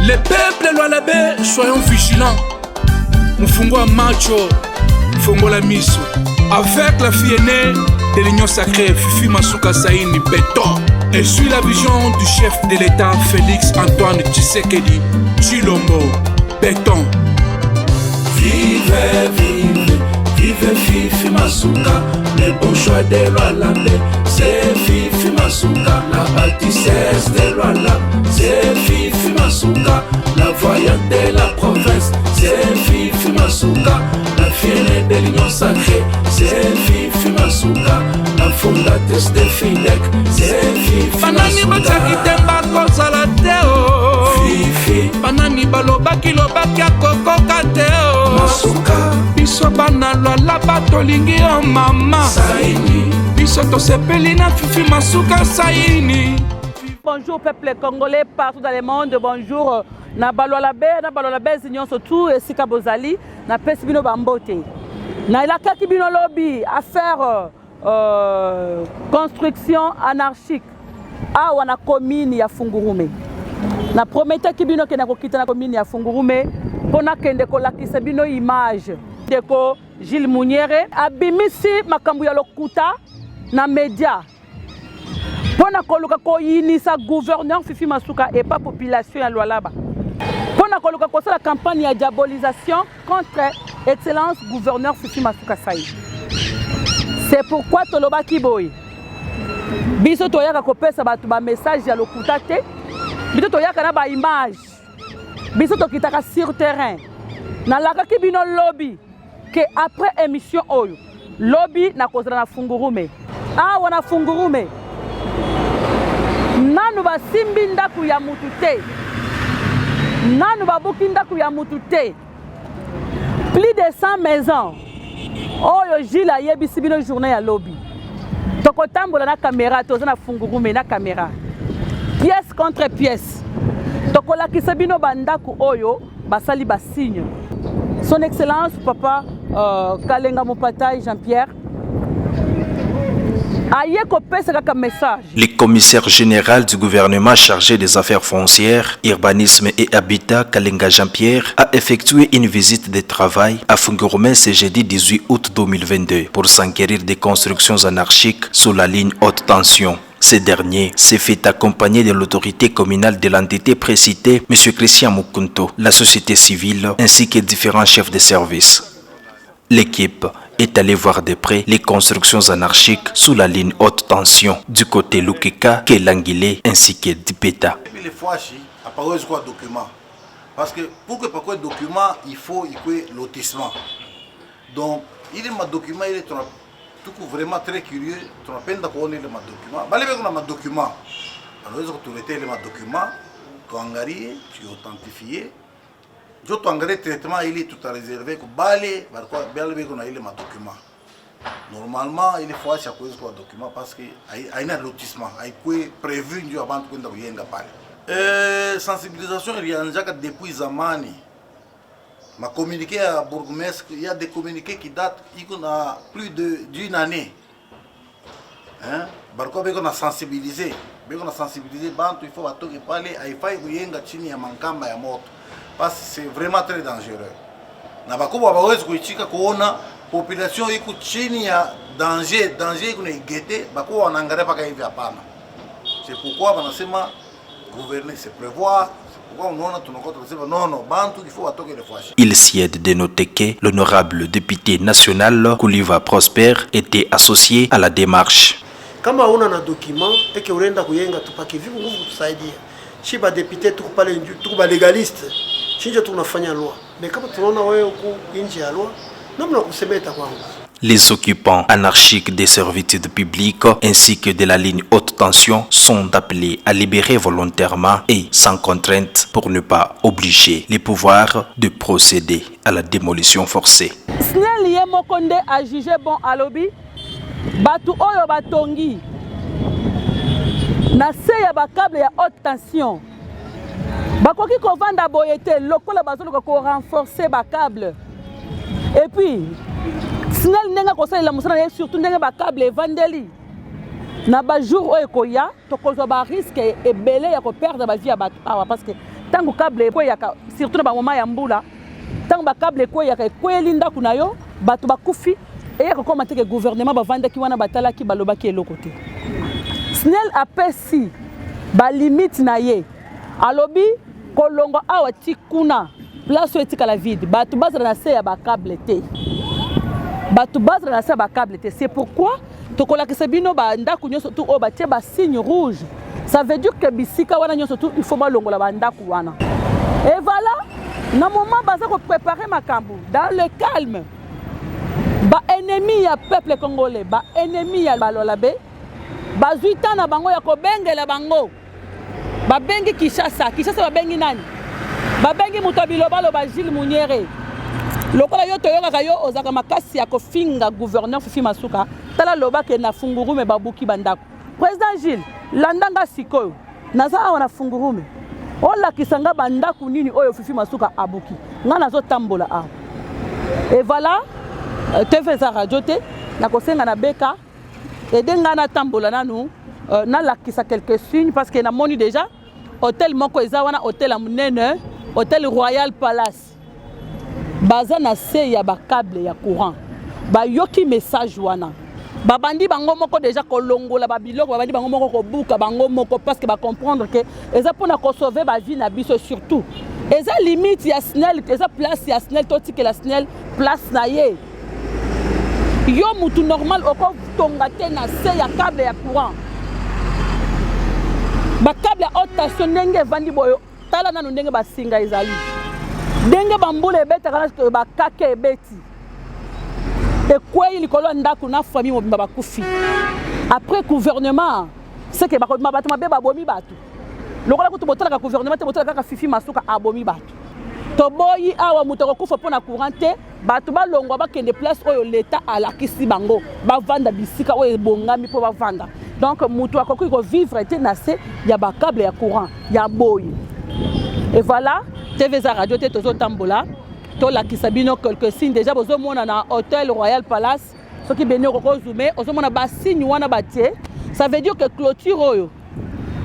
Les peuples Lualabé, soyons vigilants. Mfungo macho, Mfungo la miso. Avec la fille aînée de l'Union sacrée, Fifi Masuka Saini Béton. Et suit la vision du chef de l'État, Félix Antoine Tshisekedi Tshilombo Béton. Vive, vive, vive Fifi Masuka, le bon choix de Lualabé. C'est Fifi Masuka, la bâtissesse de Lualabé. C'est Fifi Masuka, la voyante de la province. C'est Fifi Masuka, la fière de l'Union sacrée. C'est Fifi Masuka, la fondatrice de FIDEC. C'est Fifi Banani batsakite bakoza la teo. Fifi Banani balobaki lobaki akokoka teo. Masuka Biso bana Lualaba tolingi yo mama Saini. Biso tosepeli na Fifi Masuka Saini. Bonjour peuple congolais partout dans le monde. Bonjour na Lualabé zignon surtout esika bozali na pesi bino bambote. Na ilakaki bino lobby à faire construction anarchique awa na commune ya Fungurume. Na prometaki bino ke na kokita na commune ya Fungurume pona kende kolakisa bino image deko Gilles Muniere abimisi makambo ya lokuta na media. Pona koluka koyinisa gouverneur Fifi Masuka et pas population ya Lualaba. Pona koluka kosa la campagne ya diabolisation contre excellence gouverneur Fifi Masuka Saï. C'est pourquoi tolobaki boy. Biso toyaka kopesa batu ba message ya lokuta te. Biso toyaka na ba image. Biso tokitaka sur terrain. Na lakaki bino lobby que après émission oyo lobby na kozala na Fungurume. Ah wana Fungurume. Nanu basimbi ndaku ya mutu te. Nanu babuki ndaku ya mutu te. Plus de 100 maisons. Oyo Gilles ayebisi bino journée ya lobby. Tokotambola na caméra toza na Fungurume na caméra. Pièce contre pièce. Tokolakisa bino bandaku oyo basali basigne. Son Excellence Papa Kalenga Mopata Jean-Pierre. Le commissaire général du gouvernement chargé des affaires foncières, urbanisme et habitat, Kalenga Jean-Pierre, a effectué une visite de travail à Fungurume ce jeudi 18 août 2022 pour s'enquérir des constructions anarchiques sous la ligne haute tension. Ce dernier s'est fait accompagner de l'autorité communale de l'entité précitée, M. Christian Mukunto, la société civile ainsi que différents chefs de service. L'équipe est allée voir de près les constructions anarchiques sous la ligne haute tension du côté Lukeka, Kelangile ainsi que Dipeta. Les fois, il quoi document. Parce que pour que par document, il faut lotissement. Donc, il est ma document, il est tout vraiment très curieux. Tu as peine d'accord avec ma document. Bah, les mecs, on a ma document. Alors, tu as ma document, tu as engagé, tu as authentifié. Je t'ai engagé traitement, il est tout à réserver. Normalement, il faut à cause de document parce qu'il y a un lotissement, il est prévu avant de sensibilisation, il y a depuis Zamani. Ma communiqué à Bourgmestre, il y a des communiqués qui datent il y a plus d'une année. Hein? On a sensibilisé. Il faut parler, il faut que parce que c'est vraiment très dangereux. Na bakuba bawezi kuichika kuona population iko chini ya danger kuna igete bakuwa wanaangalia paka hivi hapana. C'est pourquoi wanasema gouverner c'est prévoir. Pourquoi on tunakota tunasema non bantu il faut atoke les fois. Il s'y est de noter que l'honorable député national Kouliva Prosper était associé à la démarche. Kama una na document et que urenda kuyenga tupake vipi nguvu tusaidia. Chiba député tukupale tukuba légaliste. Les occupants anarchiques des servitudes publiques ainsi que de la ligne haute tension sont appelés à libérer volontairement et sans contrainte pour ne pas obliger les pouvoirs de procéder à la démolition forcée. Snell Mokonde a jugé bon à lobby. Batu oyo batongi. Na se ya bakable ya haute tension. Bakoki ko vanda boyete lokola bazoluka ko renforcer ba câble. Et puis Snell nenga ko sala musana surtout nenga ba câble vandeli. Na ba jour oyo koya to ko ba risque ebele ya ko perdre ba vie ya batu parce que tango câble ekweyaka surtout na bamoma ya mbula tango bacable ekweyaka ekweli ndako na yo bato bakufi eyaka koma teke gouvernement bavandaki wana batalaki balobaki eloko te SNEL apesi balimite na ye alobi kolongo awa ti kuna place oyo etikala vide bato bazala na se ya bacable te bato bazala na se ya bacable te c'est pourquoi tokolakisa bino bandako nyonso tu oyo batie basigne rouge ça veut dire que bisika wana nyonso tu il faut balongola bandako wana et voilà na moment baza kopréparer makambo dans le calme baennemi ya peuple congolais baennemi ya balolabe bazwi ntan na bango ya kobengela bango babengi Kinshasa babengi nani babengi moto ya bilobaloba Gilles Munyere lokola yo toyokaka yo ozaka makasi ya kofinga gouverneur Fifi Masuka tala lobake na fungurume babuki bandako président Gilles landanga sikoyo naza awa na fungurume olakisa nga bandako nini oyo Fifi Masuka abuki nga nazotambola awa et voilà TV za radio te nakosenga na beka edenga na tambola nanu nalakisa quelques signes parce que namoni déjà hôtel moko eza wana hôtel ya munene hôtel Royal Palace baza na se ya bacable ya courant bayoki message wana babandi bango moko déjà kolongola babiloko babandi bango moko kobuka bango moko parce que ba comprendre que eza pona ko sauver ba vie na biso surtout eza limite ya SNEL eza place ya SNEL toti que la SNEL place na ye yo mutu normal oko tonga te na se ya câble ya courant ba câble ya haute tension ndenge vandi boyo tala nanu ndenge basinga ezali ndenge bambula ebetaka na ba kake ebeti ekwei likolo ndako na famille mobimba bakufi après gouvernement c'est que bato mabe babomi bato lokola kutu botalaka gouvernement te botalaka Fifi Masuka abomi bato toboyi awa mutu akokufa mpona courant te bato balongwa bakende place oyo l'état alakisi bango bavanda bisika oyo ebongami mpo bavanda donc mutu akoki kovivre te na se ya bacable ya courant ya boyi et voilà TV za radio te tozotambola tolakisa bino quelques signes déjà bozomona na hôtel Royal Palace soki beni okokozume ozomona basigne wana batie ça veut dire que clôture oyo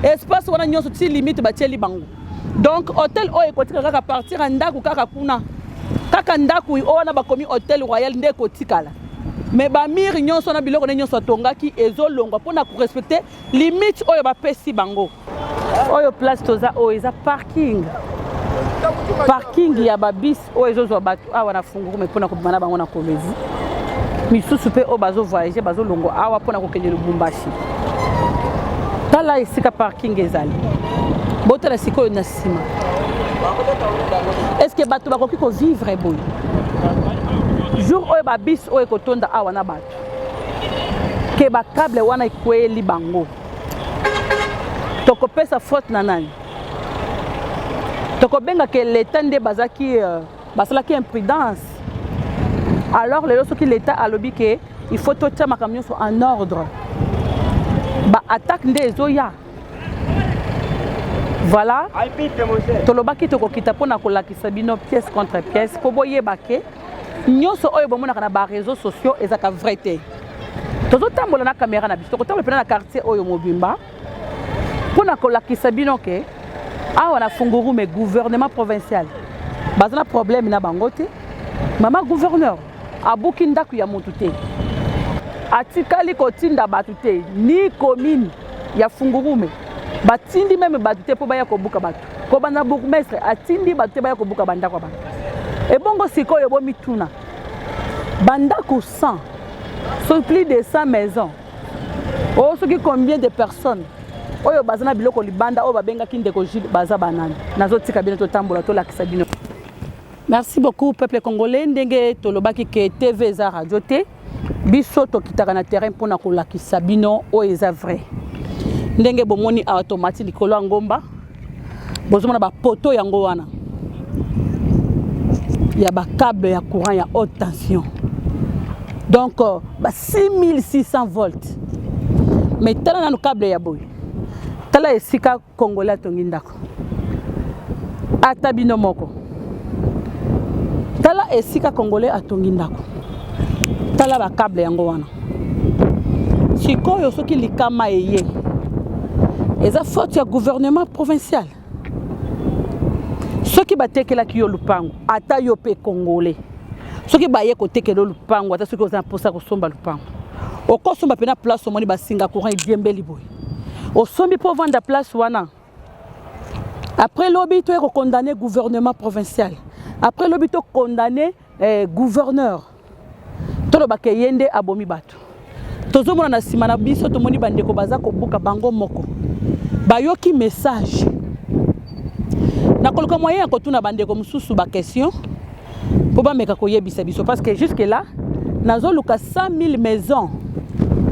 espace wana nyonso ti limite batieli bango donc hôtel oyo ekotika kaka partir ya ndako kaka kuna kaka ndako oyo wana bakomi hôtel Royal nde ekotikala mais bamiri nyonso na biloko ne nyonso atongaki ezolongwa mpona korespecte limite oyo bapesi bango oyo place toza oyo eza parking ya babis oyo ezozwa bato awa na fungurume mpona kobima na bango na Kolwezi misusu mpe oyo bazovoyage bazolongo awa mpona kokende Lubumbashi tala esika parking ezali botala sikoyo na nsima est ce que bato bakoki kovivre boye jour oyo babis oyo ekotonda awa na bato ke bacable wana ekweli bango tokopesa faute na nani tokobenga ke l'état nde basalaki imprudence alors lelo soki l'état alobi ke il faut totia makambo nyonso en ordre baattaque nde ezoya voilà tolobaki tokokita mpona kolakisa bino pièce contre pièce mpo boyeba ke nyonso oyo bomonaka na baréseaux sociaux ezaka vrai te tozotambola na caméra na biso tokotambola mpena na quartier oyo mobimba mpona kolakisa bino ke awa na fungurume gouvernement provincial baza na problème na bango te mama gouverneur abuki ndako ya mutu te atikali kotinda bato te ni commune ya fungurume batindi meme bato te mpo baya kobuka bato ko bana bourgmestre atindi bato te baya kobuka bandako ya bato ebongo sikoyo bomituna bandako 100 sur plus de 100 maisons oyo soki combien de personnes oyo baza na biloko libanda oyo babengaki ndeko Gilles baza banani nazotika bino totambola tolakisa bino. Merci beaucoup peuple congolais ndenge tolobaki ke TV eza radio te biso tokitaka na terrain mpona kolakisa bino oyo eza vrai ndenge bomoni automatique likolo ya ngomba bozomona bapoto yango wana ya bacable ya courant ya haute tension donc 6600 volts mais tala nanu câble ya boye tala esika congolais atongi ndako ata bino moko tala esika congolais atongi ndako tala bacable yango wana sikoyo soki likama eye eza faute ya gouvernement provincial ceux qui batekelaki yo lupango ata yo pe congolais soki baye kotekela lupango ata soki oza mposa kosomba lupango okosomba pena place omoni basinga courant ediembeli boye osombi mpo vanda place wana après lobi to condamné gouvernement provincial après lobi to condamné gouverneur tolobaka yende abomi bato tozomona na nsima na biso tomoni bandeko baza kobuka bango moko bayoki message nakoluka moyen ya kotuna bandeko mosusu baquestion mpo bameka koyebisa biso parce que jusque là nazoluka 100 000 maisons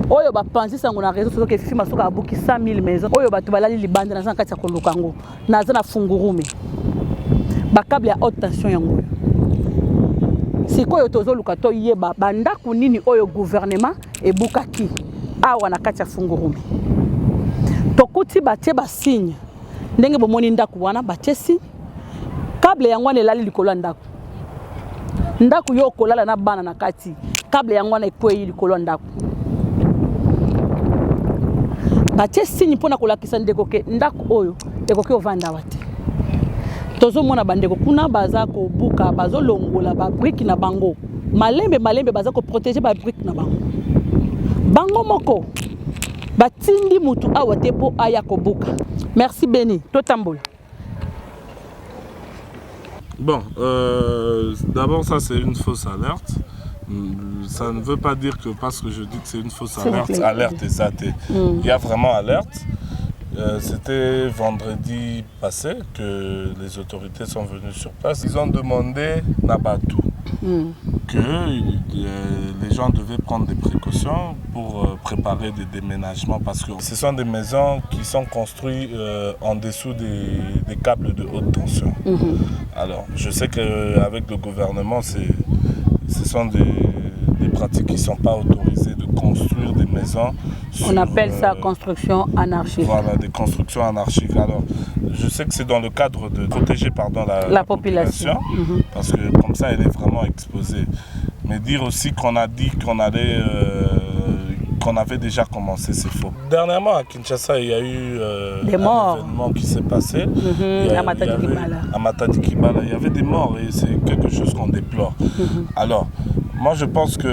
oyo bapanzi sango na réseau soki Fifi Masuka abuki 100 000 maisons oyo bato balali libanda naza na kati ya koluka ngo naza na fungurume bakable ya haute tension yango sikoyo tozoluka toyeba bandako nini oyo gouvernement ebukaki awa na kati ya fungurume tokuti batie basigne ndenge bomoni ndako wana batie signe kable yango wana elali likolo ya ndako yo kolala na bana na kati kable yango wana ekwei likolo ya ndako batie signe mpona kolakisa ndeko ke ndako oyo ekoki ovanda awa te tozomona bandeko kuna baza kobuka bazolongola babriki na bango malembe baza koprotege babriki na bango moko batindi mutu awa te mpo aya kobuka. Merci Béni, totambola. Bon, d'abord ça c'est une fausse alerte. Ça ne veut pas dire que parce que je dis que c'est une fausse alerte et ça il y a vraiment alerte. C'était vendredi passé que les autorités sont venues sur place. Ils ont demandé Nabatou que les gens devaient prendre des précautions pour préparer des déménagements parce que ce sont des maisons qui sont construites en dessous des câbles de haute tension. Alors, je sais qu'avec le gouvernement, ce sont des pratiques qui ne sont pas autorisées de construire des maisons. On appelle ça construction anarchique. Voilà, des constructions anarchiques. Alors, je sais que c'est dans le cadre de protéger la population parce que comme ça, elle est vraiment exposée. Mais dire aussi qu'on a dit qu'on allait... qu'on avait déjà commencé, c'est faux. Dernièrement, à Kinshasa, il y a eu un événement qui s'est passé. À Matadi Kibala, il y avait des morts et c'est quelque chose qu'on déplore. Alors, moi je pense que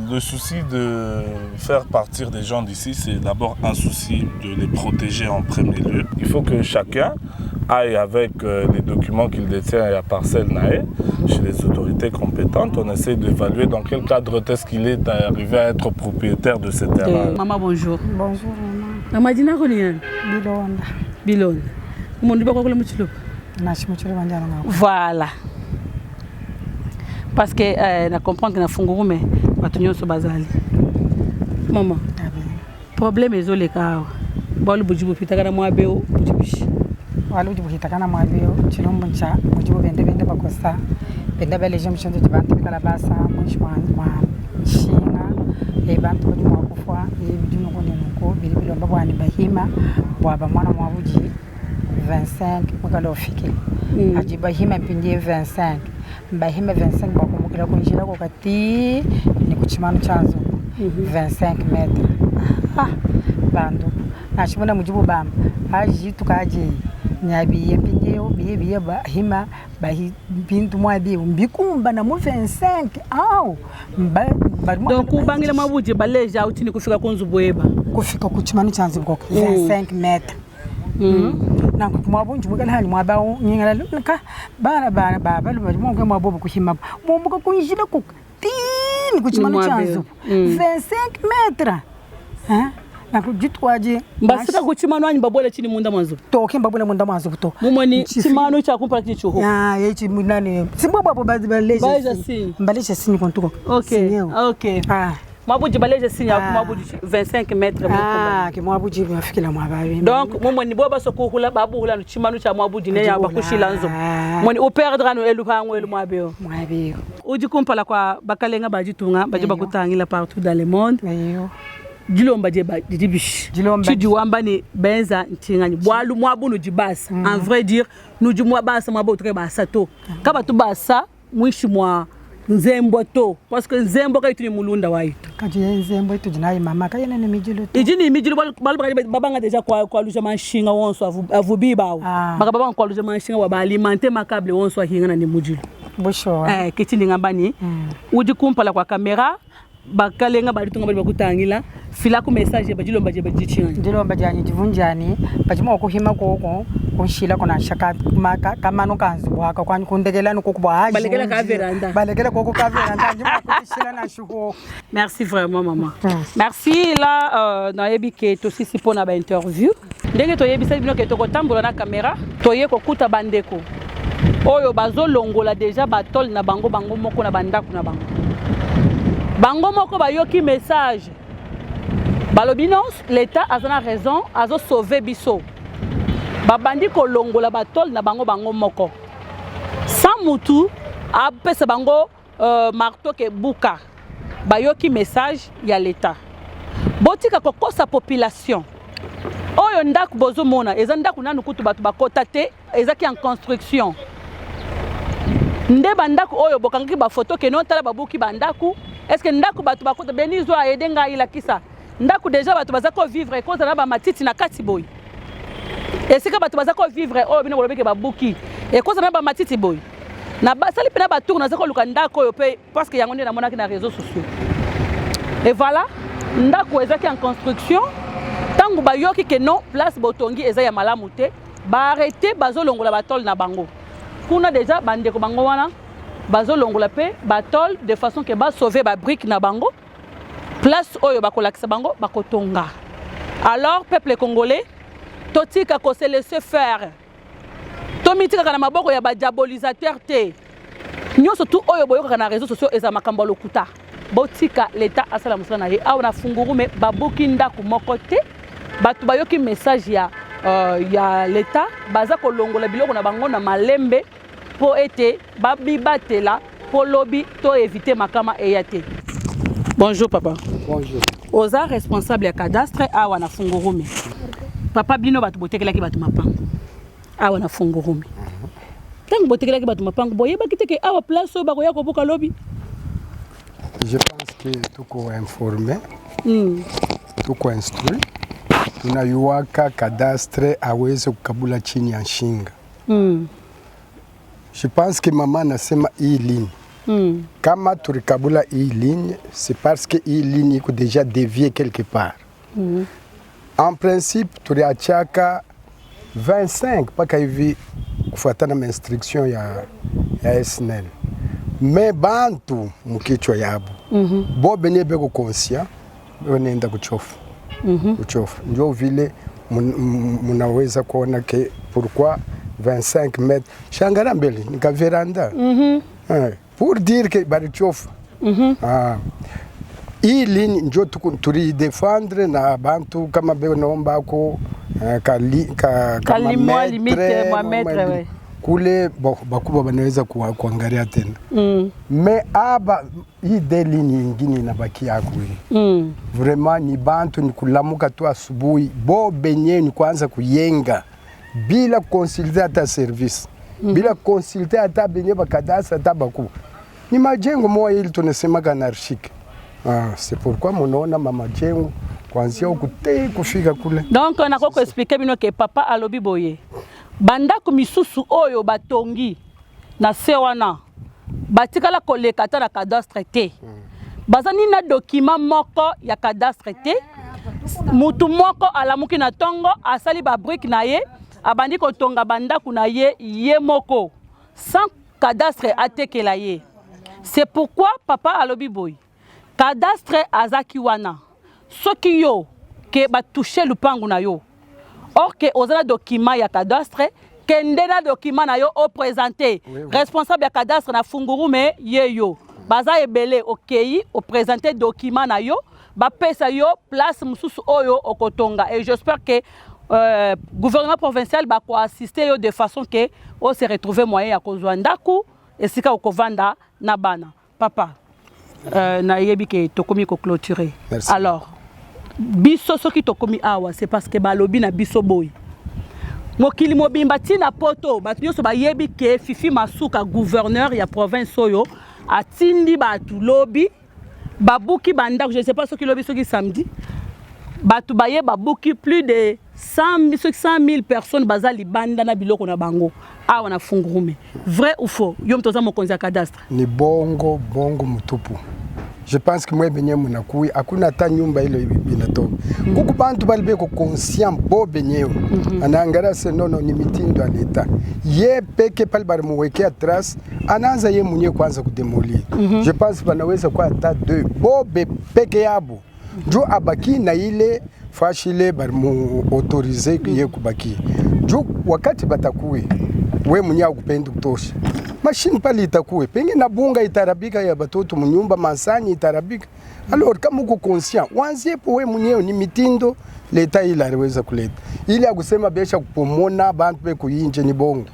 le souci de faire partir des gens d'ici, c'est d'abord un souci de les protéger en premier lieu. Il faut que chacun aille avec les documents qu'il détient à Parcelle Naé, chez les autorités compétentes. On essaie d'évaluer dans quel cadre est-ce qu'il est arrivé à être propriétaire de ces terrains. Maman, bonjour. Bonjour, maman. Maman, dis-nous Bilonda. Voilà. Parce que na comprendre que na fungurume batunyo so bazali. Maman. Problème ezoleka. Bolu bujibu pitaka mwa beo bujibishi. Walu bujibu pitaka na mwa beo chilombo ncha bujibu bende bakosa. Bende bele jom chonde bantu bikala basa mwa shinga e bantu bodi mwa kufwa e bijuno kone nko bilibilo mbabwani bahima bwaba mwana mwa buji 25 mukalo ofike. Aji bahima pindie 25. Bahima 25 bakumukira kunjira ko kati ni kuchimano chanzo 25 metres. Bandu nachibona mujibu bamba aji tukaje nyabiye pindeyo biye bahima bahi bintu mwa biye mbikumba na mu 25 au donc ubangile mabuji baleja utini kufika kunzuboeba kufika kuchimano chanzo ko 25 metres. Na kumwabunju bugala hali mwabawo nyingala nka baba lumwe mwabobo kuhima mumbuka kunjira ku tin kuchimano chanzo 25 metres. Na kujitwaje mbasika kuchimano anyi babole chini munda mwanzo toke mbabole munda mwanzo kuto mumoni chimano cha kumpara kichuho yechi munane simbo babo baleja mbaleja sini kontuko okay mabuji baleja sini ya mabuji 25 metres ke mabuji bafikila mwabawe donc mumoni boba sokuhula babuhula chimano cha mabuji ne ya bakushila nzo moni uperdra no eluhango elu mwabeo uji kumpala kwa bakalenga bajitunga baje bakutangila partout dans le monde Jilomba jeba dibish. Tujuamba ni benza ntingani. Bwalu mwabunu jibasa. En vrai dire, nous du mwabasa mwabo tuke basa to. Kaba tu basa mwishi mwa nzembo to parce que nzembo kaitu ni mulunda waitu kati nzembo itu jinayi mama kayene ni mijilo to ijini mijilo babanga deja kwa luja manshinga wonso avubi bawo baka babanga kwa luja manshinga wa alimenter makable wonso hinga ni mujilo bosho kiti ngambani uji kumpala kwa kamera bakalenga balitunga bali bakutangila fila ku message bajilomba je bajichinga ndilomba jani jivunjani bajima okuhima koko kunshila kona shaka kamano kanzi bwaka kwani kundegela nokubwa haji balekela ka veranda balekela koko ka veranda njima kutishila na shuho. Merci vraiment maman. Merci là na yebi ke to sisi pona ba interview ndenge to yebi sa bino ke to kotambola na kamera to ye kokuta bandeko oyo bazolongola déjà batol na bango moko na bandaku na bango moko bayoki message balobinos l'état a raison azo sauver biso babandi ko longola batol na bango moko sans mutu apesa bango marteau ke buka bayoki message ya l'état botika kokosa population oyo ndaku bozomona eza ndaku nanu kutu batu bakota te ezaki en construction nde bandaku oyo bokangaki ba photo ke non tala babuki bandaku est-ce que ndaku batu bakota benizo aide ngai la kisa ndaku déjà batu bazako vivre cause na ba matiti na kati boy esika batu bazako vivre oyo bino bolobeke babuki e cause na ba matiti boy na basali pena ba tour na zako luka ndaku oyo pe parce que yango nde na monaki na réseaux sociaux et voilà ndaku ezaki en construction tangu bayoki ke non place botongi eza ya malamu te ba arrêter bazolongola batol na bango kuna déjà bandeko bango wana bazolongola pe batol de façon que ba sauver ba brique na bango place oyo bakolakisa bango bakotonga. Alors peuple congolais totika ko se laisser faire tomitika kana maboko ya ba diabolisateur te nyoso tu oyo boyoka na réseaux sociaux eza makambo lokuta botika l'état asala musala na ye awa na fungurume babuki ndaku moko te batu bayoki message ya l'état baza kolongola biloko na bango na malembe po ete babibatela po lobi to éviter makama eyate. Bonjour papa. Bonjour. Oza responsable ya cadastre awa na fungurume. Papa bino batu botekelaki batu mapango awa na fungurume. Tango botekelaki batu mapango boyeba kiteke awa place ba koya kobuka lobi. Je pense que tuko informé, tuko instruit, tunayuwaka cadastre aweze kukabula chini ya Nshinga. Je pense que maman nasema hii ligne. Kama turikabula hii ligne, c'est parce que hii ligne iko déjà déviée quelque part. En principe, turiachaka 25 paka hivi kufuatana na instruction ya SNL. Mais bantu mukichwa yabo bo benye beko conscient wanaenda kuchofu kuchofu ndio vile munaweza kuona ke pourquoi 25 mètres shangara mbele nika veranda pour dire que bari chofu hii ligne ndio turi défendre na bantu kama beko naomba ko kama limite kule bakuba banaweza kuangalia tena mais aba hii deli nyingine inabaki yako vraiment ni bantu ni kulamuka tu asubuhi bo benye ni kuanza kuyenga bila consulter hata service bila consulter hata benye bakadasa hata baku ni majengo moja ili tunasema anarchique. C'est pourquoi munaona mama jengo kuanzia ukute kufika kule. Donc on a quoi expliquer bino que papa alobi boye bandako misusu oyo batongi na sewana batikala koleka ta na cadastre te bazani na document moko ya cadastre te mutu moko alamuki na tongo asali ba brique na ye abandi ko tonga bandako na ye moko sans cadastre atekela ye. C'est pourquoi papa alobi boy cadastre azaki wana soki yo ke ba toucher lupangu na yo. Or que ozala document ya cadastre kendela document na yo o présenter responsable ya cadastre na fungurume yeyo baza ebele okei o présenter document na yo ba pesa yo place mususu oyo okotonga et j'espère que gouvernement provincial ba ko assister yo de façon que o se retrouver moyen ya kozwa ndaku esika okovanda na bana papa na yebi ke tokomi ko clôturer. Alors biso soki tokomi awa c'est parce que balobi na biso boy mokili mobimba tina poto bato nyonso bayebi ke Fifi Masuka gouverneur ya province oyo atindi batu lobi babuki bandako, je ne sais pas ce qui lobi ce qui samedi batu baye babuki plus de 100 000 personnes bazali banda na biloko na bango awa na Fungurume. Vrai ou faux? Yom toza mokonzi ya cadastre ni bongo mutupu. Je pense que moi benye munakui hakuna hata nyumba ile binatoka. Kuku bantu bali beko conscient bo benyewe. Anaangara se nono ni mitindo ya leta. Ye peke pale bali muwekea trace anaanza ye mwenyewe kwanza kudemolir. Je pense banaweza kwa hata 2 bo peke yabo. Jo abaki na ile fashile bali mu autoriser ye kubaki. Jo wakati batakui we mwenyewe kupenda kutosha. Machine pale itakuwe penge na bunga itarabika ya batoto munyumba masani itarabika. Alors kama uko conscient wanzie po we mwenyewe ni mitindo leta ile aliweza kuleta ili akusema besha kupomona bantu be kuyinje ni bongo.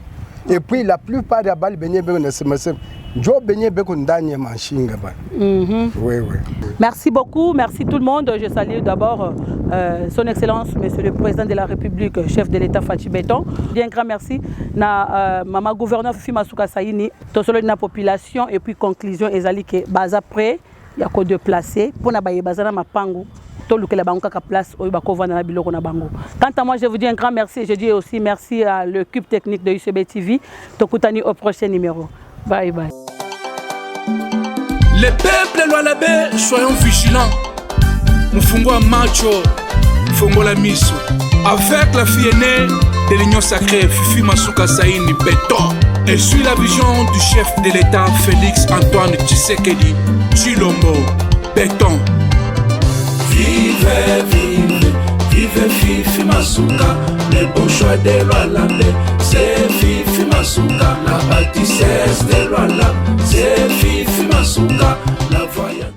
Et puis la plupart ya bali benye beko nasema sema njo benye beko ndani ya mashinga bana. Oui. Merci beaucoup, merci tout le monde. Je salue d'abord son excellence monsieur le président de la République, chef de l'État Fachi Beton. Bien grand merci na maman gouverneur Fifi Masuka Saini, to solo na population et puis conclusion ezali ke baza prêt ya ko déplacer pour na baye bazana mapangu to lukela bango kaka place oyo bakovana na biloko na bango. Quant à moi je vous dis un grand merci et je dis aussi merci à l'équipe technique de UCB TV. Tokutani au prochain numéro. Bye bye. Les peuples Lualabé, soyons vigilants. Mufungwa macho, Fungola miso. Avec la fille aînée de l'Union sacrée, Fifi Masuka Saini Beton. Et suit la vision du chef de l'État, Félix Antoine Tshisekedi Tshilombo Beton. Vive, vive, vive Fifi Masuka. Le bon choix de Lualabé, c'est Fifi Masuka. La bâtissesse de Lualabé, c'est Fifi Masuka. La voyante.